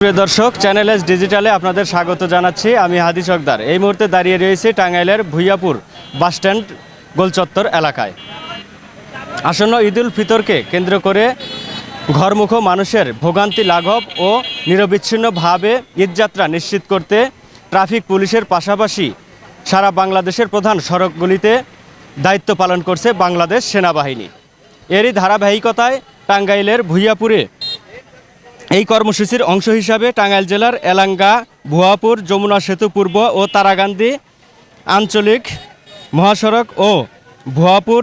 প্রিয় দর্শক, channel S ডিজিটালে আপনাদের স্বাগত জানাচ্ছি। আমি হাদি সরদার। এই মুহূর্তে দাঁড়িয়ে রয়েছি টাঙ্গাইলের ভূঁইয়াপুর বাসস্ট্যান্ড গোলচত্বর এলাকায়। আসন্ন ঈদুল ফিতরকে কেন্দ্র করে ঘরমুখো মানুষের ভোগান্তি লাঘব ও নিরবিচ্ছিন্নভাবে ঈদযাত্রা নিশ্চিত করতে ট্রাফিক পুলিশের পাশাপাশি সারা বাংলাদেশের প্রধান সড়কগুলিতে দায়িত্ব পালন করছে বাংলাদেশ সেনাবাহিনী। এরই ধারাবাহিকতায় টাঙ্গাইলের ভূঁইয়াপুরে এই কর্মসূচির অংশ হিসাবে টাঙ্গাইল জেলার এলাঙ্গা, ভুয়াপুর, যমুনা সেতু পূর্ব ও তারাকান্দি আঞ্চলিক মহাসড়ক ও ভুয়াপুর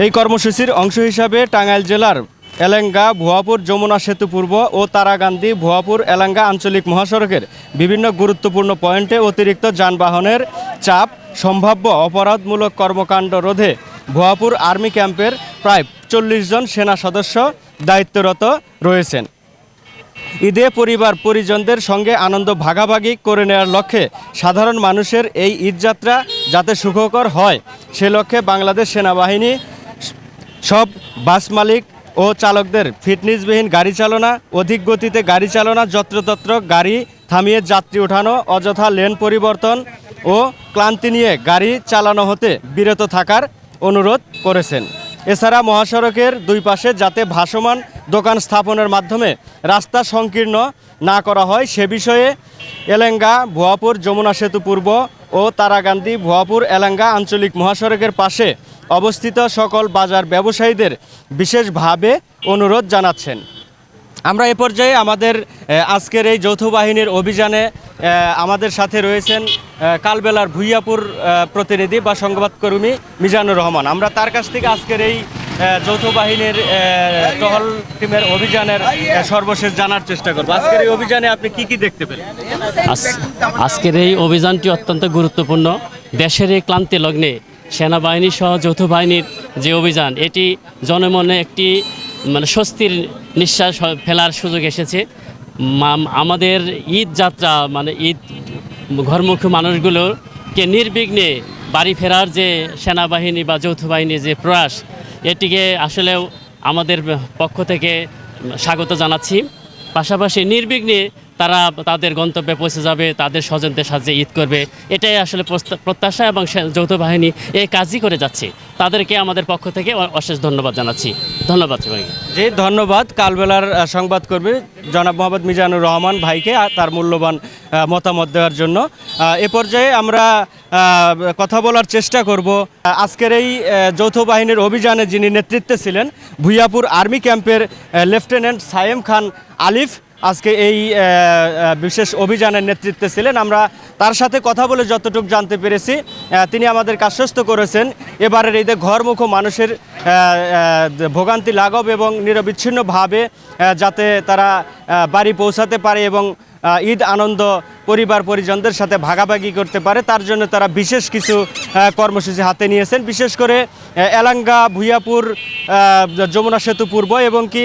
এই কর্মসূচির অংশ হিসাবে টাঙ্গাইল জেলার এলাঙ্গা, ভুয়াপুর, যমুনা সেতু পূর্ব ও তারাকান্দি ভুয়াপুর এলাঙ্গা আঞ্চলিক মহাসড়কের বিভিন্ন গুরুত্বপূর্ণ পয়েন্টে অতিরিক্ত যানবাহনের চাপ, সম্ভাব্য অপরাধমূলক কর্মকাণ্ড রোধে ভুয়াপুর আর্মি ক্যাম্পের প্রায় 40 জন সেনা সদস্য দায়িত্বরত রয়েছেন। ঈদে পরিবার পরিজনদের সঙ্গে আনন্দ ভাগাভাগি করে নেওয়ার লক্ষ্যে সাধারণ মানুষের এই ঈদযাত্রা যাতে সুখকর হয় সে লক্ষ্যে বাংলাদেশ সেনাবাহিনী সব বাস মালিক ও চালকদের ফিটনেসবিহীন গাড়ি চালনা, অধিক গতিতে গাড়ি চালনা, যত্রতত্র গাড়ি থামিয়ে যাত্রী ওঠানো, অযথা লেন পরিবর্তন ও ক্লান্তি নিয়ে গাড়ি চালানো হতে বিরত থাকার অনুরোধ করেছেন। এছাড়া মহাসড়কের দুই পাশে যাতে ভাসমান দোকান স্থাপনের মাধ্যমে রাস্তা সংকীর্ণ না করা হয় সে বিষয়ে এলাঙ্গা, ভুয়াপুর, যমুনা সেতু পূর্ব ও তারাকান্দি ভুয়াপুর এলাঙ্গা আঞ্চলিক মহাসড়কের পাশে অবস্থিত সকল বাজার ব্যবসায়ীদের বিশেষভাবে অনুরোধ জানাচ্ছেন। আমরা এ পর্যায়ে আমাদের আজকের এই যৌথ বাহিনীর অভিযানে আমাদের সাথে রয়েছেন কালবেলার ভূঁইয়াপুর প্রতিনিধি বা সংবাদকর্মী মিজানুর রহমান। আমরা তার কাছ থেকে আজকের এই যৌথ বাহিনীর টহল টিমের অভিযানের সর্বশেষ জানার চেষ্টা করব। আজকের এই অভিযানে আপনি কি কি দেখতে পেলেন? আজকের এই অভিযানটি অত্যন্ত গুরুত্বপূর্ণ। দেশের এই ক্লান্তি লগ্নে সেনাবাহিনী সহ যৌথ বাহিনীর যে অভিযান, এটি জনমনে একটি স্বস্তির নিঃশ্বাস ফেলার সুযোগ এসেছে। আমাদের ঈদ যাত্রা ঈদ ঘরমুখী মানুষগুলোকে নির্বিঘ্নে বাড়ি ফেরার যে সেনাবাহিনী বা যৌথ বাহিনীর যে প্রয়াস, এটিকে আসলেও আমাদের পক্ষ থেকে স্বাগত জানাচ্ছি। পাশাপাশি নির্বিঘ্নে তারা তাদের গন্তব্যে পৌঁছে যাবে, তাদের স্বজনদের সাথে ঈদ করবে, এটাই আসলে প্রত্যাশা এবং যৌথ বাহিনী এই কাজই করে যাচ্ছে। তাদেরকে আমাদের পক্ষ থেকে অশেষ ধন্যবাদ জানাচ্ছি। ধন্যবাদ ভাই। জি, ধন্যবাদ কালবেলার সংবাদকর্মী জনাব মোহাম্মদ মিজানুর রহমান ভাইকে তার মূল্যবান মতামত দেওয়ার জন্য। এ পর্যায়ে আমরা কথা বলার চেষ্টা করব আজকের এই যৌথ বাহিনীর অভিযানে যিনি নেতৃত্বে ছিলেন, ভূঁইয়াপুর আর্মি ক্যাম্পের লেফটেন্যান্ট সায়েম খান আলিফ আজকে এই বিশেষ অভিযানের নেতৃত্বে ছিলেন। আমরা তার সাথে কথা বলে যতটুকু জানতে পেরেছি, তিনি আমাদের আশ্বস্ত করেছেন এবারের ঈদে ঘরমুখো মানুষের ভোগান্তি লাঘব এবং নিরবিচ্ছিন্নভাবে যাতে তারা বাড়ি পৌঁছাতে পারে এবং ঈদ আনন্দ পরিবার পরিজনদের সাথে ভাগাভাগি করতে পারে, তার জন্য তারা বিশেষ কিছু কর্মসূচি হাতে নিয়েছেন। বিশেষ করে এলাঙ্গা, ভূঁইয়াপুর, যমুনা সেতু পূর্ব এবং কি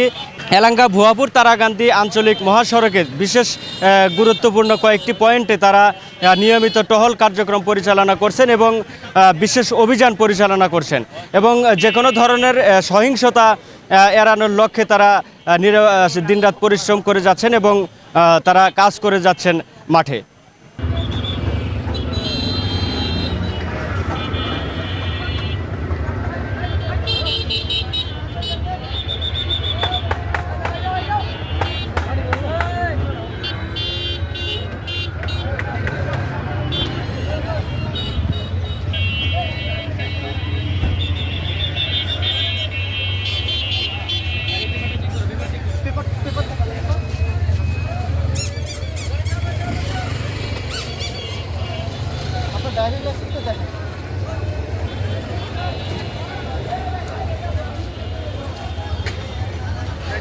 এলাঙ্গা, ভুয়াপুর, তারাকান্দি আঞ্চলিক মহাসড়কের বিশেষ গুরুত্বপূর্ণ কয়েকটি পয়েন্টে তারা নিয়মিত টহল কার্যক্রম পরিচালনা করছেন এবং বিশেষ অভিযান পরিচালনা করছেন এবং যে কোনো ধরনের সহিংসতা এড়ানোর লক্ষ্যে তারা দিনরাত পরিশ্রম করে যাচ্ছেন এবং তারা কাজ করে যাচ্ছেন মাঠে। ড্রাইভিং লাইসেন্স তো দেখেন।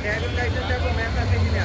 ড্রাইভিং লাইসেন্স দেখো ম্যাপ আছে কিনা।